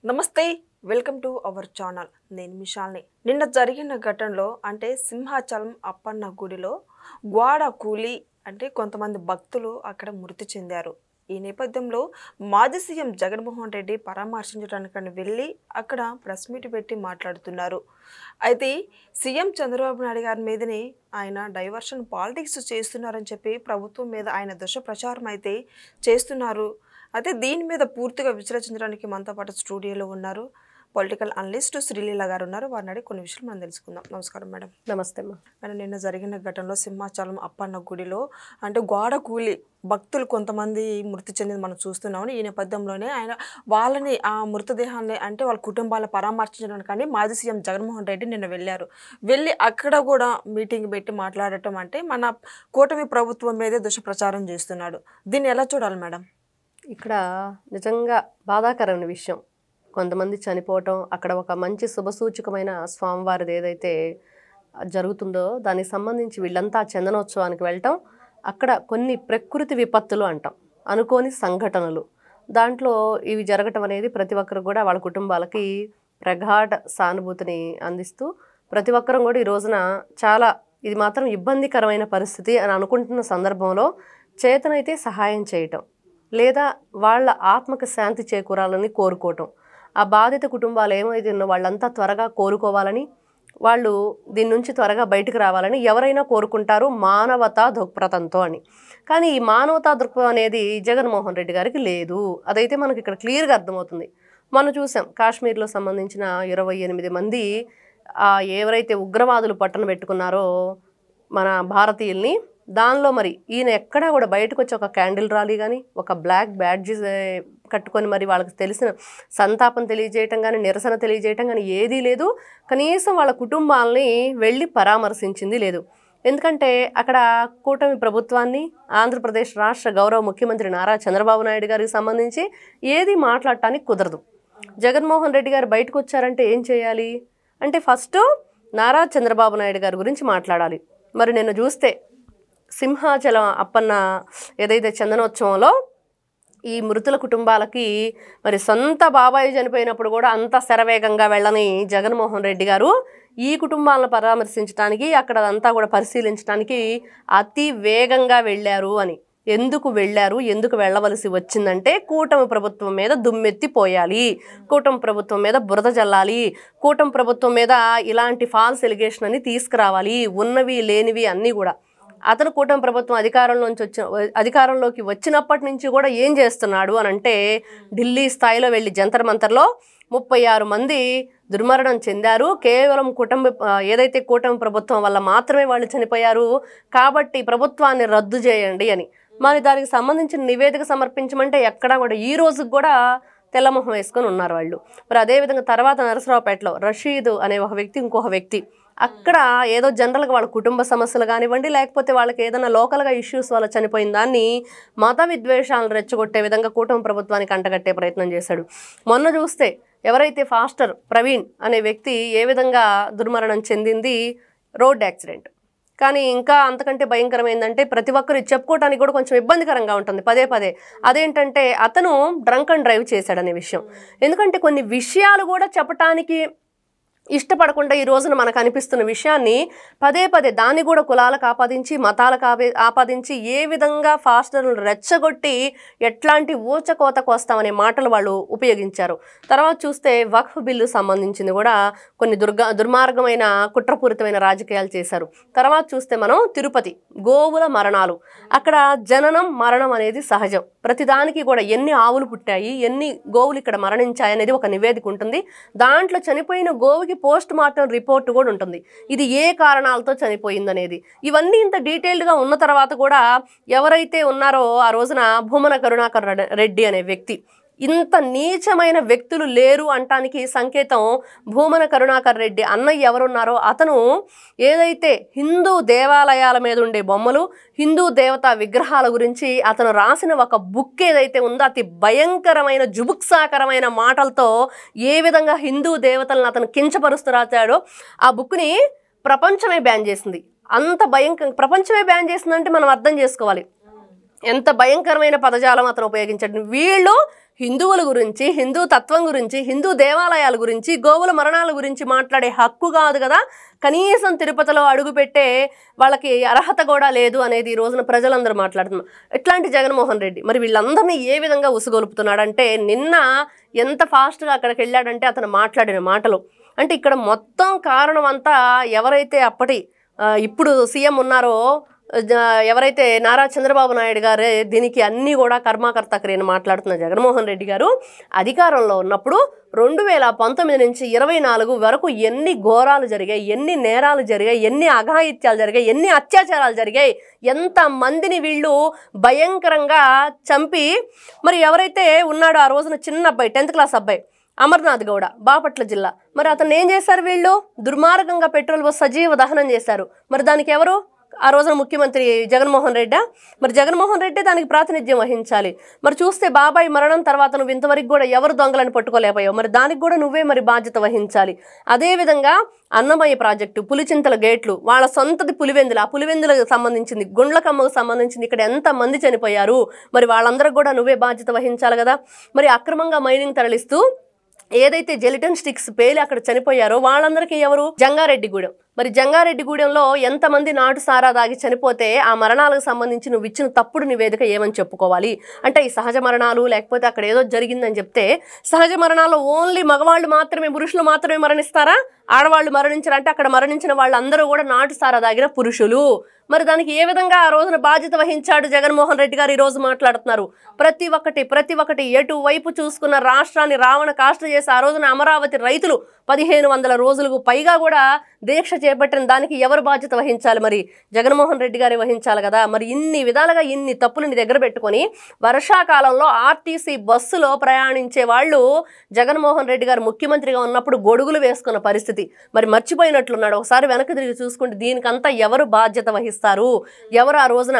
నమస్తే welcome to our channel. నేను మిషాల్ని. నిన్న జరిగిన ఘటనలో అంటే సింహాచలం అప్పన్న గుడిలో గోడ కూలి అంటే కొంతమంది భక్తులు అక్కడ మృతి చెందారు. ఈ నేపథ్యంలో మాజీ సీఎం జగన్మోహన్ రెడ్డి పరామర్శించడానికని వెళ్ళి అక్కడ ప్రెస్ మీట్ పెట్టి మాట్లాడుతున్నారు. అయితే సీఎం చంద్రబాబు నాయుడు గారి మీదనే ఆయన డైవర్షన్ పాలిటిక్స్ చేస్తున్నారని చెప్పి ప్రభుత్వం మీద ఆయన దుష్ప్రచారం అయితే చేస్తున్నారు. అయితే దీని మీద పూర్తిగా విశ్లేషించడానికి మనతో పాటు స్టూడియోలో ఉన్నారు పొలిటికల్ అనలిస్ట్ శ్రీలీల గారు ఉన్నారు. వారిని అడిగి కొన్ని విషయాలు మనం తెలుసుకుందాం. నమస్కారం మేడం. నమస్తే మేడం, నిన్న జరిగిన ఘటనలో సింహాచలం అప్పన్న గుడిలో అంటే గోడ కూలి భక్తులు కొంతమంది మృతి చెందింది మనం చూస్తున్నామని. ఈ నేపథ్యంలోనే ఆయన వాళ్ళని ఆ మృతదేహాన్ని అంటే వాళ్ళ కుటుంబాల పరామర్శించడానికి మాజీ సీఎం జగన్మోహన్ రెడ్డి నిన్న వెళ్ళి అక్కడ కూడా మీటింగ్ పెట్టి మాట్లాడటం అంటే మన కూటమి ప్రభుత్వం మీదే దుష్ప్రచారం చేస్తున్నాడు. దీన్ని ఎలా చూడాలి మేడం? ఇక్కడ నిజంగా బాధాకరమైన విషయం. కొంతమంది చనిపోవటం, అక్కడ ఒక మంచి శుభసూచకమైన స్వామివారిది ఏదైతే జరుగుతుందో దానికి సంబంధించి వీళ్ళంతా చందనోత్సవానికి వెళ్ళటం, అక్కడ కొన్ని ప్రకృతి విపత్తులు అంటాం, అనుకోని సంఘటనలు, దాంట్లో ఇవి జరగటం అనేది ప్రతి ఒక్కరు కూడా వాళ్ళ కుటుంబాలకి ప్రగాఢ సానుభూతిని అందిస్తూ ప్రతి ఒక్కరం కూడా ఈ రోజున చాలా ఇది మాత్రం ఇబ్బందికరమైన పరిస్థితి అని అనుకుంటున్న సందర్భంలో చేతనైతే సహాయం చేయటం లేదా వాళ్ళ ఆత్మకు శాంతి చేకూరాలని కోరుకోవటం, ఆ బాధిత కుటుంబాలు ఏమైతే ఉన్నో వాళ్ళంతా త్వరగా కోలుకోవాలని, వాళ్ళు దీని నుంచి త్వరగా బయటకు రావాలని ఎవరైనా కోరుకుంటారు మానవతా దృక్పథంతో అని. కానీ ఈ మానవతా దృక్పథం అనేది జగన్మోహన్ రెడ్డి గారికి లేదు. అదైతే మనకి ఇక్కడ క్లియర్గా అర్థమవుతుంది. మనం చూసాం కాశ్మీర్లో సంబంధించిన 28 మంది ఎవరైతే ఉగ్రవాదులు పట్టణ పెట్టుకున్నారో మన భారతీయుల్ని, దానిలో మరి ఈయన ఎక్కడా కూడా బయటకు వచ్చి ఒక క్యాండిల్ ర్యాలీ కానీ ఒక బ్లాక్ బ్యాడ్జ్ కట్టుకొని మరి వాళ్ళకి తెలిసిన సంతాపం తెలియజేయటం కానీ నిరసన తెలియజేయటం కానీ ఏదీ లేదు. కనీసం వాళ్ళ కుటుంబాలని వెళ్ళి పరామర్శించింది లేదు. ఎందుకంటే అక్కడ కూటమి ప్రభుత్వాన్ని, ఆంధ్రప్రదేశ్ రాష్ట్ర గౌరవ ముఖ్యమంత్రి నారా చంద్రబాబు నాయుడు గారికి సంబంధించి ఏది మాట్లాడటానికి కుదరదు. జగన్మోహన్ రెడ్డి గారు బయటకు వచ్చారంటే ఏం చేయాలి అంటే ఫస్ట్ నారా చంద్రబాబు నాయుడు గారి గురించి మాట్లాడాలి. మరి నిన్ను చూస్తే సింహాచలం అప్పన్న ఏదైతే చందనోత్సవంలో ఈ మృతుల కుటుంబాలకి మరి సొంత బాబాయి చనిపోయినప్పుడు కూడా అంత శరవేగంగా వెళ్ళని జగన్మోహన్ రెడ్డి గారు ఈ కుటుంబాలను పరామర్శించడానికి అక్కడ అంతా కూడా పరిశీలించడానికి అతి వేగంగా వెళ్ళారు అని. ఎందుకు వెళ్ళారు, ఎందుకు వెళ్ళవలసి వచ్చిందంటే కూటమి ప్రభుత్వం మీద దుమ్మెత్తి పోయాలి, కూటమి ప్రభుత్వం మీద బురద జల్లాలి, కూటమి ప్రభుత్వం మీద ఇలాంటి ఫాల్స్ ఎలిగేషన్ అని తీసుకురావాలి, ఉన్నవి లేనివి అన్నీ కూడా. అతను కూటమి ప్రభుత్వం అధికారంలోకి వచ్చినప్పటి నుంచి కూడా ఏం చేస్తున్నాడు అని అంటే ఢిల్లీ స్థాయిలో వెళ్ళి జంతర్ మంతర్లో 36 మంది దుర్మరణం చెందారు. కేవలం ఏదైతే కూటమి ప్రభుత్వం వల్ల మాత్రమే వాళ్ళు చనిపోయారు కాబట్టి ప్రభుత్వాన్ని రద్దు చేయండి అని. మరి దానికి సంబంధించిన నివేదిక సమర్పించమంటే ఎక్కడా కూడా ఈ రోజుకి కూడా తెల్లమొహం వేసుకొని ఉన్నారు వాళ్ళు. మరి అదేవిధంగా తర్వాత నరసరావుపేటలో రషీద్ అనే ఒక వ్యక్తి, ఇంకొక వ్యక్తి అక్కడ ఏదో జనరల్గా వాళ్ళ కుటుంబ సమస్యలు కానివ్వండి, లేకపోతే వాళ్ళకి ఏదైనా లోకల్గా ఇష్యూస్ వల్ల చనిపోయిన దాన్ని మత విద్వేషాలను రెచ్చగొట్టే విధంగా కూటమి ప్రభుత్వానికి అంటగట్టే ప్రయత్నం చేశాడు. మొన్న చూస్తే ఎవరైతే ఫాస్టర్ ప్రవీణ్ అనే వ్యక్తి ఏ విధంగా దుర్మరణం చెందింది, రోడ్ యాక్సిడెంట్. కానీ ఇంకా అంతకంటే భయంకరమైందంటే ప్రతి ఒక్కరు చెప్పుకోవడానికి కూడా కొంచెం ఇబ్బందికరంగా ఉంటుంది పదే. అదేంటంటే అతను డ్రంక్ అండ్ డ్రైవ్ చేశాడనే విషయం. ఎందుకంటే కొన్ని విషయాలు కూడా చెప్పటానికి ఇష్టపడకుండా ఈ రోజున మనకు అనిపిస్తున్న విషయాన్ని పదే దాన్ని కూడా కులాలకు ఆపాదించి, మతాలకు ఆపాదించి ఏ విధంగా ఫాస్టర్లు రెచ్చగొట్టి ఎట్లాంటి ఊచకోతకు వస్తామనే మాటలు వాళ్ళు ఉపయోగించారు. తర్వాత చూస్తే వక్ఫ్ బిల్లు సంబంధించింది కూడా కొన్ని దుర్మార్గమైన కుట్రపూరితమైన రాజకీయాలు చేశారు. తర్వాత చూస్తే మనం తిరుపతి గోవుల మరణాలు, అక్కడ జననం మరణం అనేది సహజం. ప్రతిదానికి కూడా ఎన్ని ఆవులు పుట్టాయి, ఎన్ని గోవులు ఇక్కడ మరణించాయి అనేది ఒక నివేదిక ఉంటుంది. దాంట్లో చనిపోయిన గోవుకి పోస్ట్ మార్టం రిపోర్ట్ కూడా ఉంటుంది, ఇది ఏ కారణాలతో చనిపోయిందనేది. ఇవన్నీ ఇంత డీటెయిల్డ్గా ఉన్న తర్వాత కూడా ఎవరైతే ఉన్నారో ఆ రోజున భూమన కరుణాకర్ రెడ్డి అనే వ్యక్తి, ఇంత నీచమైన వ్యక్తులు లేరు అంటానికి సంకేతం భూమన కరుణాకర్ రెడ్డి అన్నయ్య ఎవరున్నారో అతను ఏదైతే హిందూ దేవాలయాల మీద ఉండే బొమ్మలు, హిందూ దేవతా విగ్రహాల గురించి అతను రాసిన ఒక బుక్ ఏదైతే ఉందో అతి భయంకరమైన జుబుక్సాకరమైన మాటలతో ఏ విధంగా హిందూ దేవతలను అతను కించపరుస్తూ రాశాడో ఆ బుక్ని ప్రపంచమే బ్యాన్ చేసింది. అంత ప్రపంచమే బ్యాన్ చేసిందంటే మనం అర్థం చేసుకోవాలి ఎంత భయంకరమైన పదజాలం అతను ఉపయోగించాడు. వీళ్ళు హిందువుల గురించి, హిందూ తత్వం గురించి, హిందూ దేవాలయాల గురించి, గోవుల మరణాల గురించి మాట్లాడే హక్కు కాదు కదా, కనీసం తిరుపతిలో అడుగుపెట్టే వాళ్ళకి అర్హత కూడా లేదు అనేది ఈ రోజున ప్రజలందరూ మాట్లాడుతున్నారు. ఇట్లాంటి జగన్మోహన్ రెడ్డి మరి వీళ్ళందరినీ ఏ విధంగా ఉసుగొలుపుతున్నాడంటే, నిన్న ఎంత ఫాస్ట్గా అక్కడికి వెళ్ళాడంటే అతను మాట్లాడిన మాటలు అంటే ఇక్కడ మొత్తం కారణం అంతా ఎవరైతే ఇప్పుడు సీఎం ఉన్నారో ఎవరైతే నారా చంద్రబాబు నాయుడు గారే దీనికి అన్నీ కూడా కర్మాకర్త క్రియను మాట్లాడుతున్న జగన్మోహన్ రెడ్డి గారు అధికారంలో ఉన్నప్పుడు 2019 నుంచి 24 వరకు ఎన్ని ఘోరాలు జరిగాయి, ఎన్ని నేరాలు జరిగాయి, ఎన్ని అఘాయిత్యాలు జరిగాయి, ఎన్ని అత్యాచారాలు జరిగాయి, ఎంతమందిని వీళ్ళు భయంకరంగా చంపి మరి ఎవరైతే ఉన్నాడో ఆ రోజున చిన్న అబ్బాయి 10th క్లాస్ అబ్బాయి అమర్నాథ్ గౌడ, బాపట్ల జిల్లా, మరి అతను ఏం చేశారు వీళ్ళు? దుర్మార్గంగా పెట్రోల్ బస్ సజీవ దహనం చేశారు. మరి దానికి ఎవరు? ఆ రోజున ముఖ్యమంత్రి జగన్మోహన్ రెడ్డి. మరి జగన్మోహన్ రెడ్డి దానికి ప్రాతినిధ్యం వహించాలి. మరి చూస్తే బాబాయ్ మరణం తర్వాత నువ్వు ఇంతవరకు కూడా ఎవరు దొంగలను పట్టుకోలేకపోయావు, మరి దానికి కూడా నువ్వే మరి బాధ్యత వహించాలి. అదేవిధంగా అన్నమయ్య ప్రాజెక్టు, పులిచింతల గేట్లు, వాళ్ళ సొంతది పులివెందులు, ఆ పులివెందులకు సంబంధించింది, గుండ్లకమ్మకు సంబంధించింది, ఇక్కడ ఎంతమంది చనిపోయారు, మరి వాళ్ళందరికీ కూడా నువ్వే బాధ్యత వహించాలి కదా. మరి అక్రమంగా మైనింగ్ తరలిస్తూ ఏదైతే జెలిటన్ స్టిక్స్ పేలి అక్కడ చనిపోయారో వాళ్ళందరికీ ఎవరు? జంగారెడ్డిగూడెం. మరి జంగారెడ్డిగూడెంలో ఎంతమంది నాటు సారా దాగి చనిపోతే ఆ మరణాలకు సంబంధించి నువ్వు ఇచ్చిన తప్పుడు నివేదిక ఏమని చెప్పుకోవాలి? అంటే ఈ సహజ మరణాలు లేకపోతే అక్కడ ఏదో జరిగిందని చెప్తే, సహజ మరణాలు ఓన్లీ మగవాళ్ళు మాత్రమే, పురుషులు మాత్రమే మరణిస్తారా? ఆడవాళ్ళు మరణించారంటే అక్కడ మరణించిన వాళ్ళందరూ కూడా నాటు సారా దాగిన పురుషులు. మరి దానికి ఏ విధంగా ఆ రోజున బాధ్యత వహించాడు జగన్మోహన్ రెడ్డి గారు? ఈ రోజు మాట్లాడుతున్నారు. ప్రతి ఒక్కటి ఎటువైపు చూసుకున్న రాష్ట్రాన్ని రావణ కాష్ట చేసి ఆ రోజున అమరావతి రైతులు 1500 రోజులకు పైగా కూడా దీక్ష చేపట్టిన దానికి ఎవరు బాధ్యత వహించాలి? మరి జగన్మోహన్ రెడ్డి గారే వహించాలి కదా. మరి ఇన్ని విధాలుగా ఇన్ని తప్పులని దగ్గర పెట్టుకొని వర్షాకాలంలో ఆర్టీసీ బస్సులో ప్రయాణించే వాళ్ళు జగన్మోహన్ రెడ్డి గారు ముఖ్యమంత్రిగా ఉన్నప్పుడు గొడుగులు వేసుకున్న పరిస్థితి మరి మర్చిపోయినట్లున్నాడు. ఒకసారి వెనక్కి తిరిగి చూసుకుంటే దీనికంతా ఎవరు బాధ్యత వహిస్తారు? ఎవరు ఆ రోజున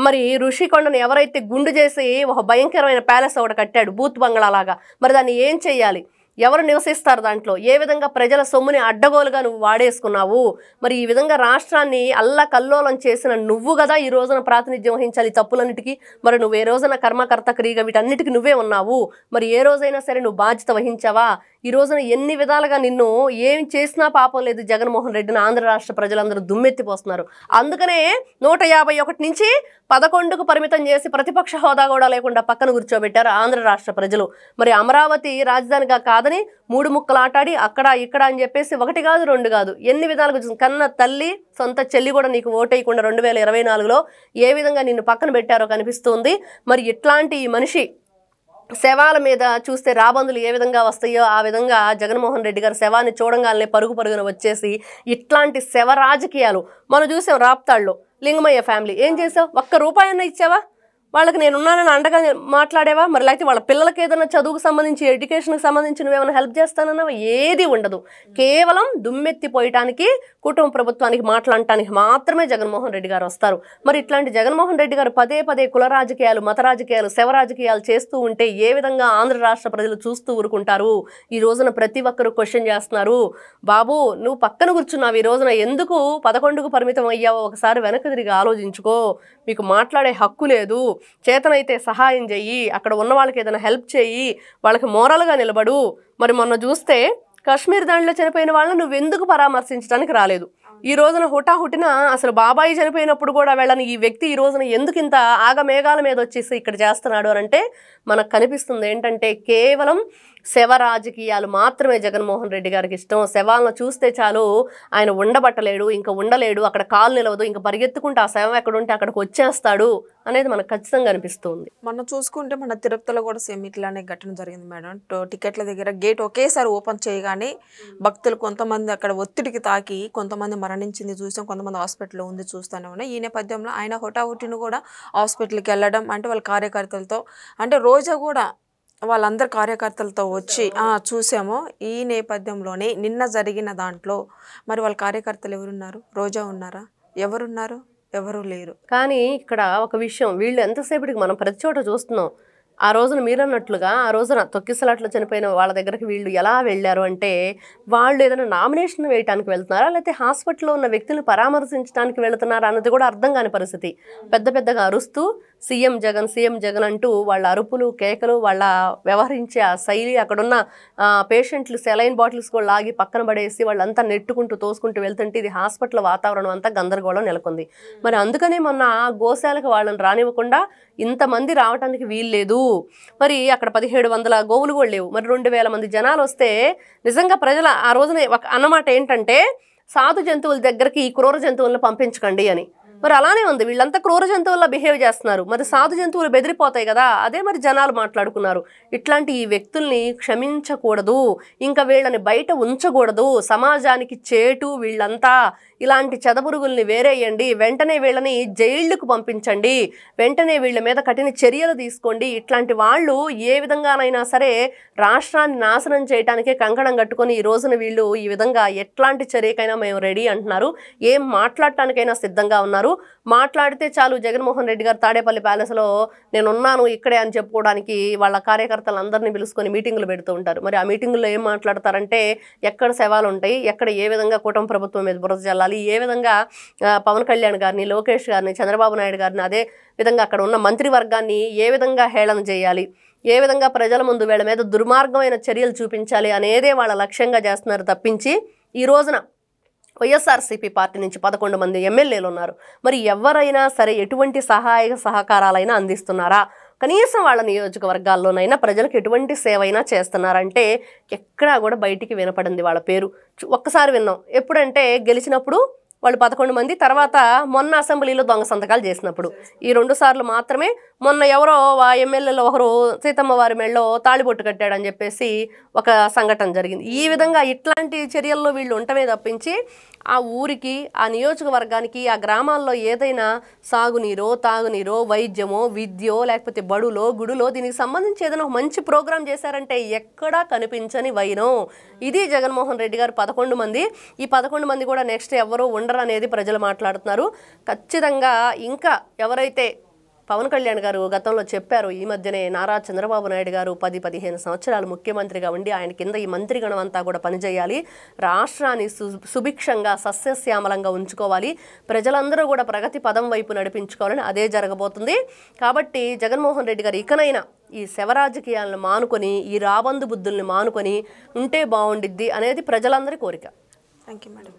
మరి ఋషికొండను ఎవరైతే గుండు చేసి ఒక భయంకరమైన ప్యాలెస్ ఒకటి కట్టాడు, బూత్ బంగ్లా లాగా, మరి దాన్ని ఏం చెయ్యాలి? ఎవరు నివసిస్తారు దాంట్లో? ఏ విధంగా ప్రజల సొమ్ముని అడ్డగోలుగా నువ్వు వాడేసుకున్నావు? మరి ఈ విధంగా రాష్ట్రాన్ని అల్లకల్లోలం చేసిన నువ్వు కదా ఈ రోజున ప్రాతినిధ్యం వహించాలి తప్పులన్నిటికీ. మరి నువ్వు ఏ రోజున కర్మకర్త క్రియగా వీటన్నిటికీ నువ్వే ఉన్నావు. మరి ఏ రోజైనా సరే నువ్వు బాధ్యత వహించావా? ఈ రోజున ఎన్ని విధాలుగా నిన్ను ఏం చేసినా పాపం లేదు జగన్మోహన్ రెడ్డిని ఆంధ్ర రాష్ట్ర ప్రజలందరూ దుమ్మెత్తిపోస్తున్నారు. అందుకనే 151 నుంచి 11కు పరిమితం చేసి ప్రతిపక్ష హోదా కూడా లేకుండా పక్కన కూర్చోబెట్టారు ఆంధ్ర రాష్ట్ర ప్రజలు. మరి అమరావతి రాజధానిగా కాదని 3 ముక్కలు ఆటాడి అక్కడ ఇక్కడ అని చెప్పేసి 1 కాదు 2 కాదు ఎన్ని విధాలుగా కన్న తల్లి సొంత చెల్లి కూడా నీకు ఓటేయకుండా 2024లో ఏ విధంగా నిన్ను పక్కన పెట్టారో కనిపిస్తుంది. మరి ఇట్లాంటి మనిషి శవాల మీద చూస్తే రాబందులు ఏ విధంగా వస్తాయో ఆ విధంగా జగన్మోహన్ రెడ్డి గారు శవాన్ని చూడంగానే పరుగున వచ్చేసి ఇట్లాంటి శవ రాజకీయాలు మనం చూసాం. రాప్తాడులో లింగమయ్య ఫ్యామిలీ ఏం చేసావు? 1 రూపాయన్నా ఇచ్చావా? వాళ్ళకి నేనున్నానని అండగా మాట్లాడేవా? మరి లేకపోతే వాళ్ళ పిల్లలకి ఏదైనా చదువుకు సంబంధించి ఎడ్యుకేషన్కి సంబంధించి నువ్వేమైనా హెల్ప్ చేస్తానన్నావా? ఏది ఉండదు. కేవలం దుమ్మెత్తిపోయటానికి కుటుంబ ప్రభుత్వానికి మాట్లాడటానికి మాత్రమే జగన్మోహన్ రెడ్డి గారు వస్తారు. మరి ఇట్లాంటి జగన్మోహన్ రెడ్డి గారు పదే కుల రాజకీయాలు, మత రాజకీయాలు, శవ రాజకీయాలు చేస్తూ ఉంటే ఏ విధంగా ఆంధ్ర రాష్ట్ర ప్రజలు చూస్తూ ఊరుకుంటారు? ఈ రోజున ప్రతి ఒక్కరు క్వశ్చన్ చేస్తున్నారు. బాబు నువ్వు పక్కన కూర్చున్నావు, ఈ రోజున ఎందుకు 11కు పరిమితం అయ్యావో ఒకసారి వెనక్కి తిరిగి ఆలోచించుకో. మీకు మాట్లాడే హక్కు లేదు. చేతనైతే సహాయం చెయ్యి, అక్కడ ఉన్న వాళ్ళకి ఏదైనా హెల్ప్ చేయి, వాళ్ళకి మోరల్గా నిలబడు. మరి మొన్న చూస్తే కాశ్మీర్ దాంట్లో చనిపోయిన వాళ్ళని నువ్వెందుకు పరామర్శించడానికి రాలేదు? ఈ రోజున హుటాహుటిన అసలు బాబాయి చనిపోయినప్పుడు కూడా వెళ్ళని ఈ వ్యక్తి ఈ రోజున ఎందుకు ఇంత ఆగమేఘాల మీద వచ్చేసి ఇక్కడ చేస్తున్నాడు అని అంటే మనకు కనిపిస్తుంది ఏంటంటే కేవలం శవ రాజకీయాలు మాత్రమే జగన్మోహన్ రెడ్డి గారికి ఇష్టం. శవాలను చూస్తే చాలు ఆయన ఉండబట్టలేడు, ఇంకా ఉండలేడు, అక్కడ కాలు నిలవదు, ఇంకా పరిగెత్తుకుంటే ఆ శవం ఎక్కడ ఉంటే అక్కడికి వచ్చేస్తాడు అనేది మనకు ఖచ్చితంగా అనిపిస్తుంది. మనం చూసుకుంటే మన తిరుపతిలో కూడా సేమ్ ఇట్లానే ఘటన జరిగింది మేడం. టికెట్ల దగ్గర గేట్ ఒకేసారి ఓపెన్ చేయగానే భక్తులు కొంతమంది అక్కడ ఒత్తిడికి తాకి కొంతమంది మరణించింది చూసాం, కొంతమంది హాస్పిటల్లో ఉంది చూస్తూనే ఉన్నాయి. ఈ నేపథ్యంలో ఆయన హుటాహుటిని కూడా హాస్పిటల్కి వెళ్ళడం అంటే వాళ్ళ కార్యకర్తలతో అంటే రోజా కూడా వాళ్ళందరు కార్యకర్తలతో వచ్చి చూసాము. ఈ నేపథ్యంలోనే నిన్న జరిగిన దాంట్లో మరి వాళ్ళ కార్యకర్తలు ఎవరున్నారు? రోజా ఉన్నారా? ఎవరున్నారు? ఎవరు లేరు. కానీ ఇక్కడ ఒక విషయం, వీళ్ళు ఎంతసేపటికి మనం ప్రతి చోట చూస్తున్నాం. ఆ రోజున మీరన్నట్లుగా ఆ రోజున తొక్కిసలాట్లో చనిపోయిన వాళ్ళ దగ్గరికి వీళ్ళు ఎలా వెళ్ళారు అంటే వాళ్ళు ఏదైనా నామినేషన్ వేయడానికి వెళ్తున్నారా లేకపోతే హాస్పిటల్లో ఉన్న వ్యక్తులను పరామర్శించడానికి వెళ్తున్నారా అన్నది కూడా అర్థం కాని పరిస్థితి. పెద్దగా అరుస్తూ సీఎం జగన్ అంటూ వాళ్ళ అరుపులు కేకలు, వాళ్ళ వ్యవహరించే ఆ శైలి, అక్కడున్న పేషెంట్లు సెలైన్ బాటిల్స్ కూడా లాగి పక్కన పడేసి వాళ్ళంతా నెట్టుకుంటూ తోసుకుంటూ వెళ్తుంటే ఇది హాస్పిటల్ వాతావరణం అంతా గందరగోళం నెలకొంది. మరి అందుకనే మొన్న గోశాలకు వాళ్ళని రానివ్వకుండా ఇంతమంది రావడానికి వీల్లేదు. మరి అక్కడ 1700 గోవులు కూడా లేవు. మరి 2000 మంది జనాలు వస్తే నిజంగా ప్రజల ఆ రోజున ఒక అన్నమాట ఏంటంటే సాధు జంతువుల దగ్గరికి ఈ క్రూర జంతువులను పంపించకండి అని. మరి అలానే ఉంది, వీళ్ళంతా క్రూర జంతువుల్లో బిహేవ్ చేస్తున్నారు, మరి సాధు జంతువులు బెదిరిపోతాయి కదా, అదే మరి జనాలు మాట్లాడుకున్నారు. ఇట్లాంటి ఈ వ్యక్తుల్ని క్షమించకూడదు, ఇంకా వీళ్ళని బయట ఉంచకూడదు, సమాజానికి చేటు వీళ్ళంతా, ఇలాంటి చెదపురుగుల్ని వేరేయండి, వెంటనే వీళ్ళని జైళ్లకు పంపించండి, వెంటనే వీళ్ళ మీద కఠిన చర్యలు తీసుకోండి. ఇట్లాంటి వాళ్ళు ఏ విధంగానైనా సరే రాష్ట్రాన్ని నాశనం చేయడానికే కంకణం కట్టుకొని ఈ రోజున వీళ్ళు ఈ విధంగా ఎట్లాంటి చర్యకైనా మేము రెడీ అంటున్నారు, ఏం మాట్లాడటానికైనా సిద్ధంగా ఉన్నారు. మాట్లాడితే చాలు జగన్మోహన్ రెడ్డి గారు తాడేపల్లి ప్యాలెస్లో నేనున్నాను ఇక్కడే అని చెప్పుకోవడానికి వాళ్ళ కార్యకర్తలందరినీ పిలుచుకొని మీటింగులు పెడుతూ ఉంటారు. మరి ఆ మీటింగుల్లో ఏం మాట్లాడతారంటే ఎక్కడ శవాలు ఉంటాయి, ఎక్కడ ఏ విధంగా కూటమి ప్రభుత్వం మీద బురద జల్లాలి, ఏ విధంగా పవన్ కళ్యాణ్ గారిని, లోకేష్ గారిని, చంద్రబాబు నాయుడు గారిని, అదే విధంగా అక్కడ ఉన్న మంత్రివర్గాన్ని ఏ విధంగా హేళన చేయాలి, ఏ విధంగా ప్రజల ముందు వీళ్ళ మీద దుర్మార్గమైన చర్యలు చూపించాలి అనేదే వాళ్ళ లక్ష్యంగా చేస్తున్నారు తప్పించి ఈ రోజున వైఎస్ఆర్సీపీ పార్టీ నుంచి 11 మంది ఎమ్మెల్యేలు ఉన్నారు. మరి ఎవరైనా సరే ఎటువంటి సహాయ సహకారాలైనా అందిస్తున్నారా, కనీసం వాళ్ళ నియోజకవర్గాల్లోనైనా ప్రజలకు ఎటువంటి సేవ అయినా చేస్తున్నారంటే ఎక్కడా కూడా బయటికి వినపడింది వాళ్ళ పేరు. ఒక్కసారి విన్నాం, ఎప్పుడంటే గెలిచినప్పుడు వాళ్ళు 11 మంది, తర్వాత మొన్న అసెంబ్లీలో దొంగ సంతకాలు చేసినప్పుడు, ఈ 2 సార్లు మాత్రమే. మొన్న ఎవరో ఆ ఎమ్మెల్యేలో ఒకరు సీతమ్మ వారి మెళ్ళలో తాళిబొట్టు కట్టాడని చెప్పేసి ఒక సంఘటన జరిగింది. ఈ విధంగా ఇట్లాంటి చర్యల్లో వీళ్ళు ఉండటమే తప్పించి ఆ ఊరికి, ఆ నియోజకవర్గానికి, ఆ గ్రామాల్లో ఏదైనా సాగునీరో, తాగునీరో, వైద్యమో, విద్యో, లేకపోతే బడులో, గుడిలో దీనికి సంబంధించి ఏదైనా ఒక మంచి ప్రోగ్రాం చేశారంటే ఎక్కడా కనిపించని వైనం. ఇది జగన్మోహన్ రెడ్డి గారు 11 మంది. ఈ 11 మంది కూడా నెక్స్ట్ ఎవరో ఉండరు అనేది ప్రజలు మాట్లాడుతున్నారు. ఖచ్చితంగా ఇంకా ఎవరైతే పవన్ కళ్యాణ్ గారు గతంలో చెప్పారు, ఈ మధ్యనే నారా చంద్రబాబు నాయుడు గారు 10-15 సంవత్సరాలు ముఖ్యమంత్రిగా ఉండి ఆయన కింద ఈ మంత్రిగణం అంతా కూడా పనిచేయాలి, రాష్ట్రాన్ని సుభిక్షంగా సస్యశ్యామలంగా ఉంచుకోవాలి, ప్రజలందరూ కూడా ప్రగతి పదం వైపు నడిపించుకోవాలని అదే జరగబోతుంది. కాబట్టి జగన్మోహన్ రెడ్డి గారు ఇకనైనా ఈ శవరాజకీయాలను మానుకొని, ఈ రాబందు బుద్ధుల్ని మానుకొని ఉంటే బాగుండిద్ది అనేది ప్రజలందరి కోరిక. Thank you madam.